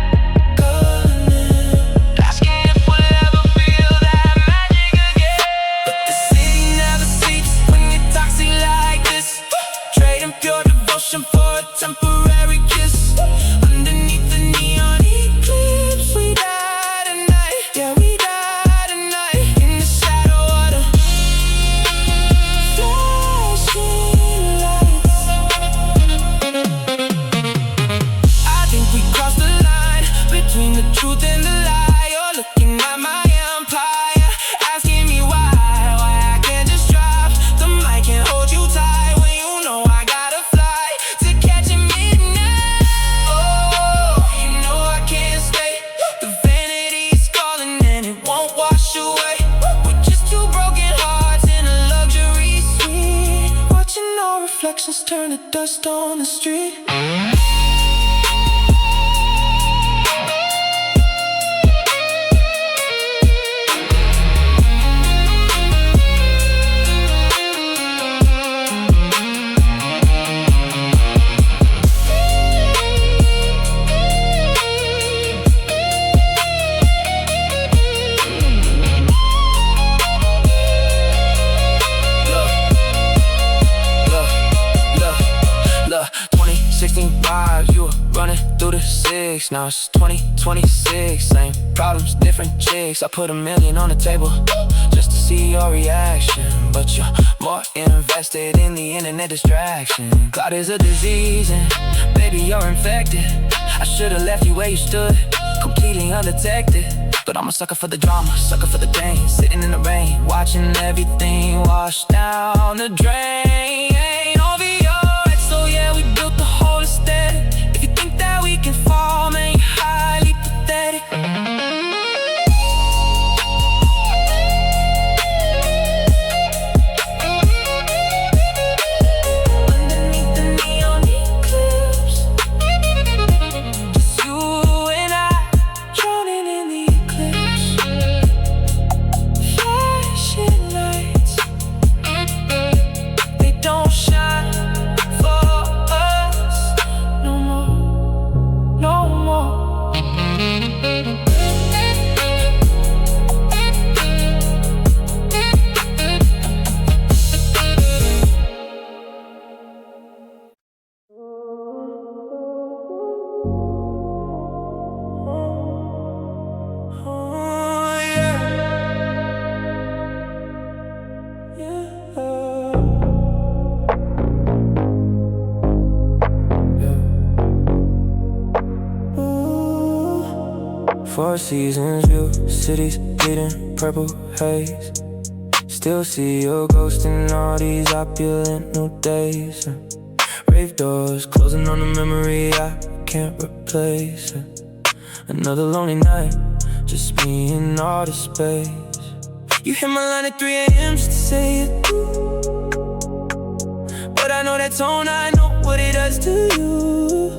calling in, asking if we'll ever feel that magic again. But the city never sleeps when you're toxic like this, trading pure devotion for a temporary kiss. Underneath the neon eclipse, we die tonight. Yeah, we die tonight in the shadow of the flashing lights. I think we crossed the line between the truth and the lie. You're looking at my empire, asking me why I can't just drop the mic and hold you tight when you know I gotta fly to catch a midnight. Oh, you know I can't stay. The vanity's calling and it won't wash away. We're just two broken hearts in a luxury suite, watching our reflections turn to dust on the street. Look, 2016 vibes, you were running through the six. Now it's 2026, same problems, different chicks. I put $1 million on the table just to see your reaction, but you're more invested in the internet distraction. Cloud is a disease and baby you're infected. I should've left you where you stood, completely undetected. But I'm a sucker for the drama, sucker for the pain, sitting in the rain, watching everything wash down the drain. OVO, so yeah, we built the whole estate. If you think that we can fall, man, you're highly pathetic. Underneath the neon eclipse, just you and I, drowning in the eclipse. Flashing lights, they don't shine for us no more, no more. Oh, yeah. Four seasons view, cities bleeding purple haze. Still see your ghost in all these opulent new days. Rave doors closing on the memory I can't replace. Another lonely night, just me in all this space. You hit my line at 3 a.m. just to say it through, but I know that tone, I know what it does to you.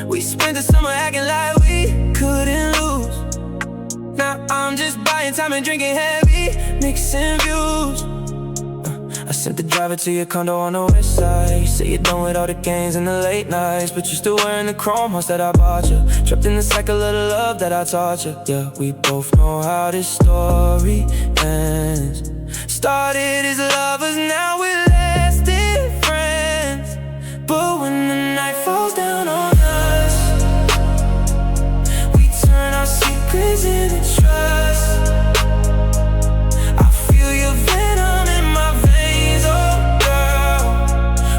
We spent the summer acting like we couldn't lose. Now I'm just buying time and drinking heavy, mixing views. I sent the driver to your condo on the west side. You say you're done with all the games and the late nights, but you're still wearing the chrome hearts that I bought you, trapped in the cycle of the love that I taught you. Yeah, we both know how this story ends. Started as lovers, now we're lasting friends. But when the night falls down on us, we turn our secrets into trust. I feel your venom in my veins, oh girl.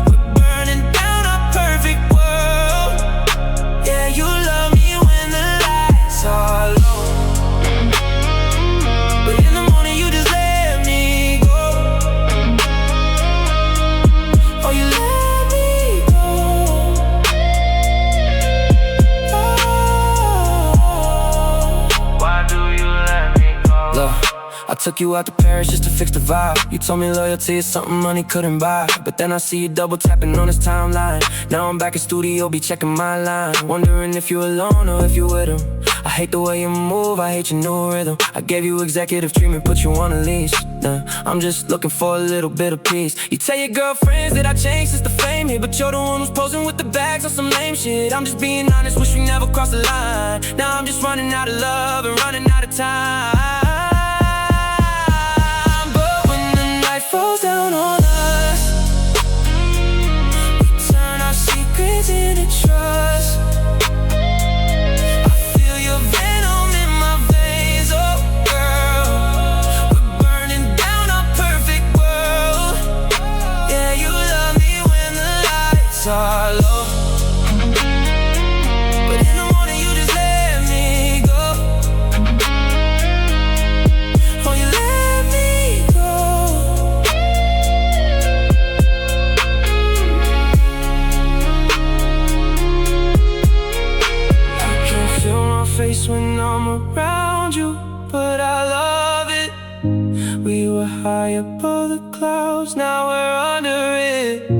We're burning down our perfect world. Yeah, you love me when the lights are low, but in the morning you just let me go. Oh, you let me go. Oh, why do you let me go? Look, I took you out to Paris just to fix the vibe. You told me loyalty is something money couldn't buy, but then I see you double tapping on this timeline. Now I'm back in studio, be checking my line, wondering if you alone or if you with him. I hate the way you move, I hate your new rhythm. I gave you executive treatment, put you on a leash. I'm just looking for a little bit of peace. You tell your girlfriends that I changed since the fame hit, but you're the one who's posing with the bags on some lame shit. I'm just being honest, wish we never crossed the line. Now I'm just running out of love and running out of time. But when the night falls down on us, we turn our secrets into trust. Are low, but in the morning you just let me go. Oh, you let me go. I can feel my face when I'm around you, but I love it. We were high above the clouds, now we're under it.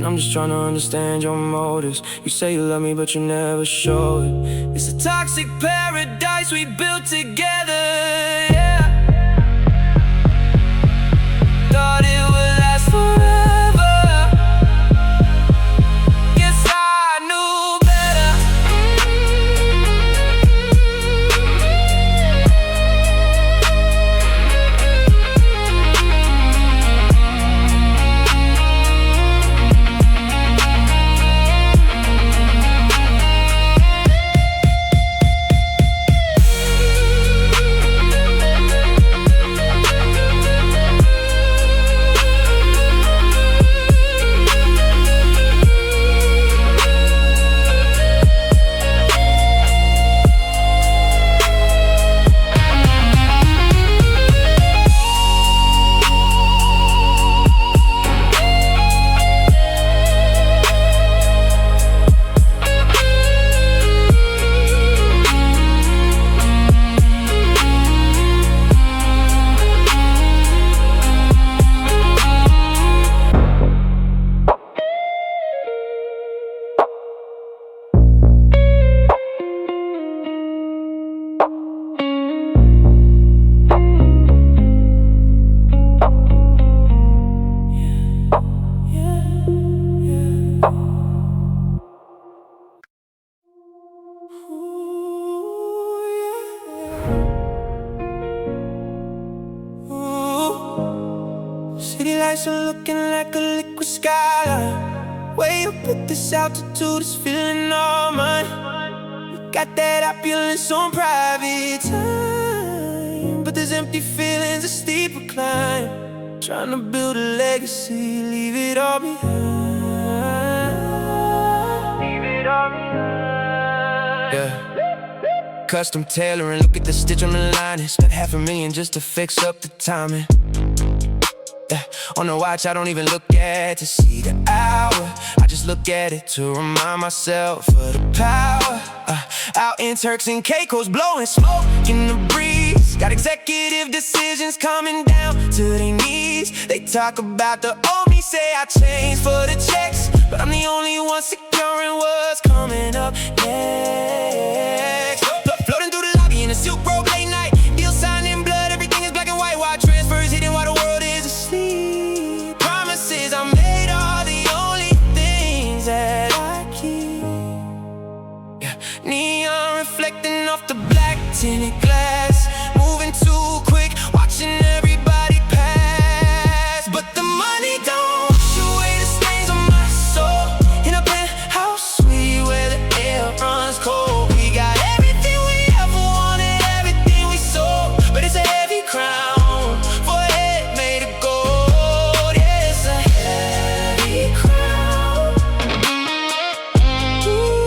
I'm just trying to understand your motives. You say you love me, but you never show it. It's a toxic paradise we built together, yeah. Thought it would last forever. Guess I knew better. City lights are looking like a liquid skyline. Way up at this altitude, it's feeling all mine. We got that opulence on private time, but there's empty feelings, a steeper climb. Trying to build a legacy, leave it all behind. Leave it all behind. Yeah. Custom tailoring, look at the stitch on the lining. Spent $500,000 just to fix up the timing. Yeah. On the watch, I don't even look at to see the hour. I just look at it to remind myself of the power. Out in Turks and Caicos, blowing smoke in the breeze. Got executive decisions coming down to their knees. They talk about the old me, say I changed for the checks, but I'm the only one securing what's coming up next. Floating through the lobby in a silk robe late night. Deal signed in blood, everything is black and white. Wire transfers hidden while the world is asleep. Promises I made are the only things that I keep. Yeah. Neon reflecting off the black tinted glass. Moving too quick, watching everybody pass. But the money don't wash away the stains on my soul. In a penthouse suite where the air runs cold. We got everything we ever wanted, everything we sold. But it's a heavy crown for a head made of gold. Yeah, it's a heavy crown. Ooh,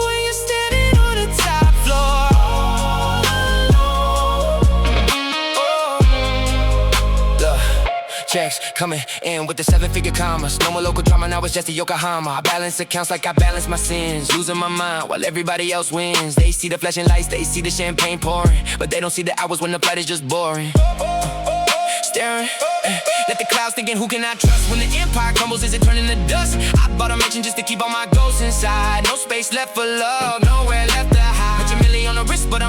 when you're standing on the top floor all alone. Look, checks coming in with the 7-figure commas. No more local drama, now it's just a Yokohama. I balance accounts like I balance my sins. Losing my mind while everybody else wins. They see the flashing lights, they see the champagne pouring, but they don't see the hours when the flight is just boring. Staring, let the clouds thinking who can I trust. When the empire crumbles, is it turning to dust? I bought a mansion just to keep all my ghosts inside. No space left for love, nowhere left to hide. Put your milli on the wrist, but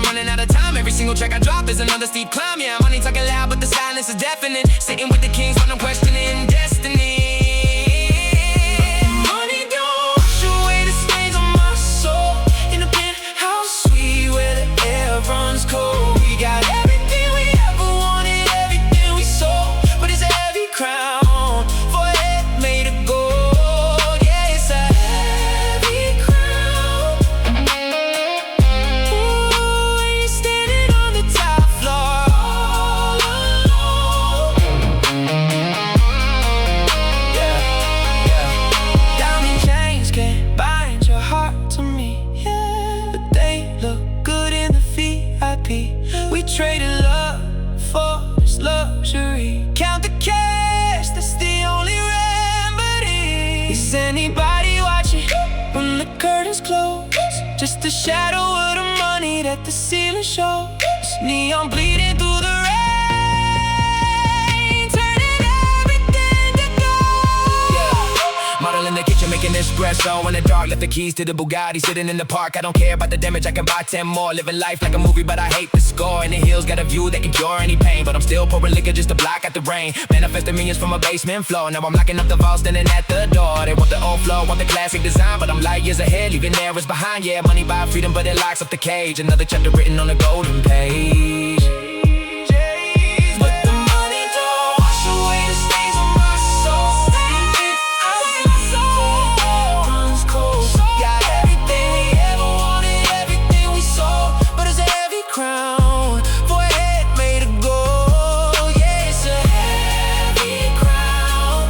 single track I drop is another steep climb. Yeah, money talking loud, but the silence is deafening. Sitting with the kings when I'm questioning destiny. Money don't wash away the stains on my soul. In a penthouse suite where the air runs cold. We got everything we ever wanted, everything we sold, but it's a heavy crown, forehead made of gold. Yeah, it's a heavy crown. Ooh, and you're standing on the top floor all alone. Yeah, yeah. Diamond chains can't bind your heart to me, yeah, but they look good in the VIP. We traded love for this luxury. Count the cash, that's the only remedy. Is anybody watching when the curtains close? Just a shadow of the money that the ceiling shows. Neon bleeding through the rain, turning everything to gold. Yeah. Model in the kitchen making espresso in the dark. Left the keys to the Bugatti sitting in the park. I don't care about the damage, I can buy 10 more. Living life like a movie, but I hate the score. And the hills got a view that can cure any pain, but I'm still pouring liquor just to block out the rain. Manifesting millions from a basement floor. Now I'm locking up the vault, standing at the door. They want the old flow, want the classic design, but I'm light years ahead, leaving errors behind. Yeah, money buy freedom, but it locks up the cage. Another chapter written on the golden page. But the money don't wash away the stains on my soul. My soul runs cold. Got everything we ever wanted, everything we sold, but it's a heavy crown, forehead made of gold. Yeah, it's a heavy crown.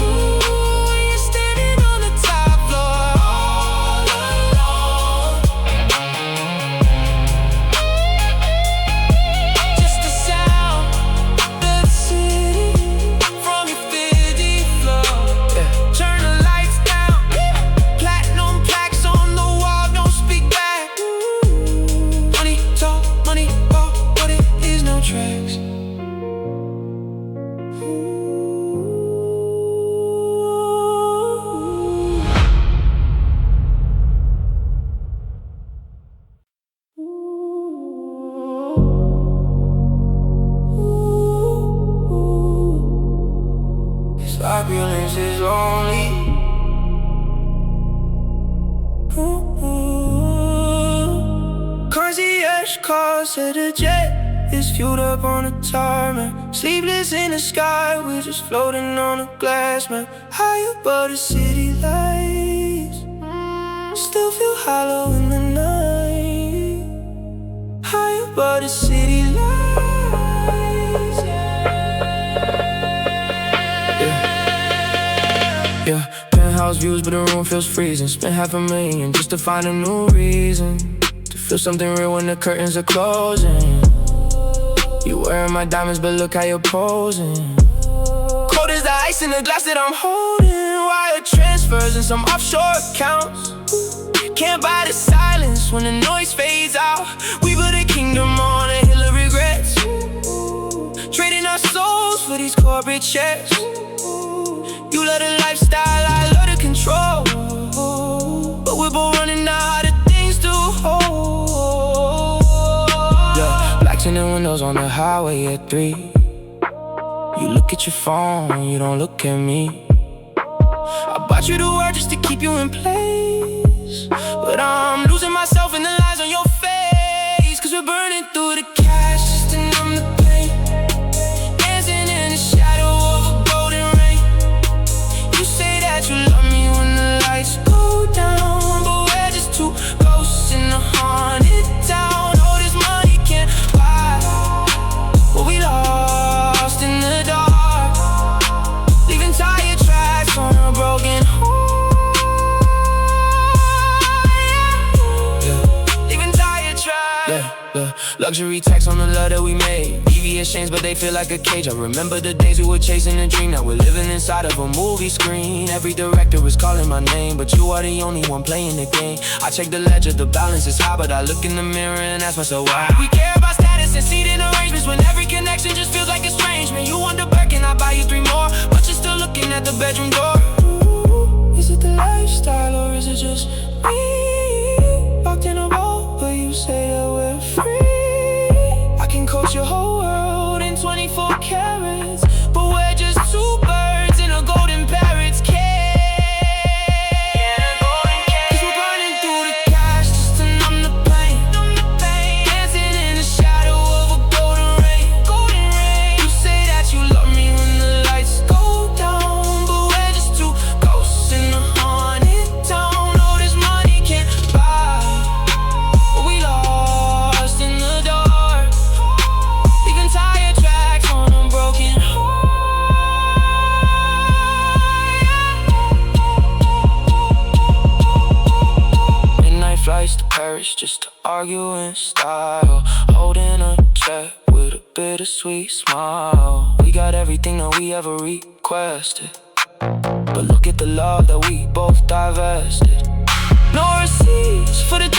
Ooh, and you're standing on the top floor all alone. Just the sound of the city from your 50th floor. Yeah. Turn the lights down, platinum plaques on the wall, don't speak back. Money talk, money walk, but it is no tracks. This opulence is lonely. Concierge calls at a jet is fueled up on a tarmac. Sleepless in the sky, we're just floating on a glass map. High above the city lights, still feel hollow in the night. High above the city lights, yeah. Penthouse views, but the room feels freezing. Spent $500,000 just to find a new reason to feel something real when the curtains are closing. You wearing my diamonds, but look how you're posing. Cold as the ice in the glass that I'm holding. Wire transfers and some offshore accounts. Can't buy the silence when the noise fades out. We built a kingdom on a hill of regrets, trading our souls for these corporate checks. You love the lifestyle, I love the control, but we're both running out of things to hold. Yeah, blacks in the windows on the highway at 3. You look at your phone, you don't look at me. I bought you the word just to keep you in place, but I'm losing myself in the lines on your face. Cause we're burning through the cash just to numb the pain, dancing in the shadow of a golden rain. You say that you love me when the lights go down, but we're just two ghosts in a haunted town. Oh, this money can't buy what we lost in the dark, leaving tire tracks on a broken heart. Luxury tax on the love that we made. Devious chains, but they feel like a cage. I remember the days we were chasing a dream. Now we're living inside of a movie screen. Every director is calling my name, but you are the only one playing the game. I check the ledger, the balance is high, but I look in the mirror and ask myself why. We care about status and seating arrangements when every connection just feels like estrangement. You want the Birkin, I buy you 3 more, but you're still looking at the bedroom door. Ooh, is it the lifestyle or is it just me? Locked in a boat, but you say that we're free. I can coach your whole world in 24 carats, but we're just two birds in a golden parrot's cage. Cause we're burning through the cash just to numb the pain. Dancing in the shadow of a golden rain. You say that you love me when the lights go down, but we're just two ghosts in a haunted town. Oh, this money can't buy what we lost in the dark, leaving tire tracks on a broken heart. Midnight flights to Paris just to argue in style, holding a check with a bittersweet smile. We got everything that we ever requested, but look at the love that we both divested. No receipts for the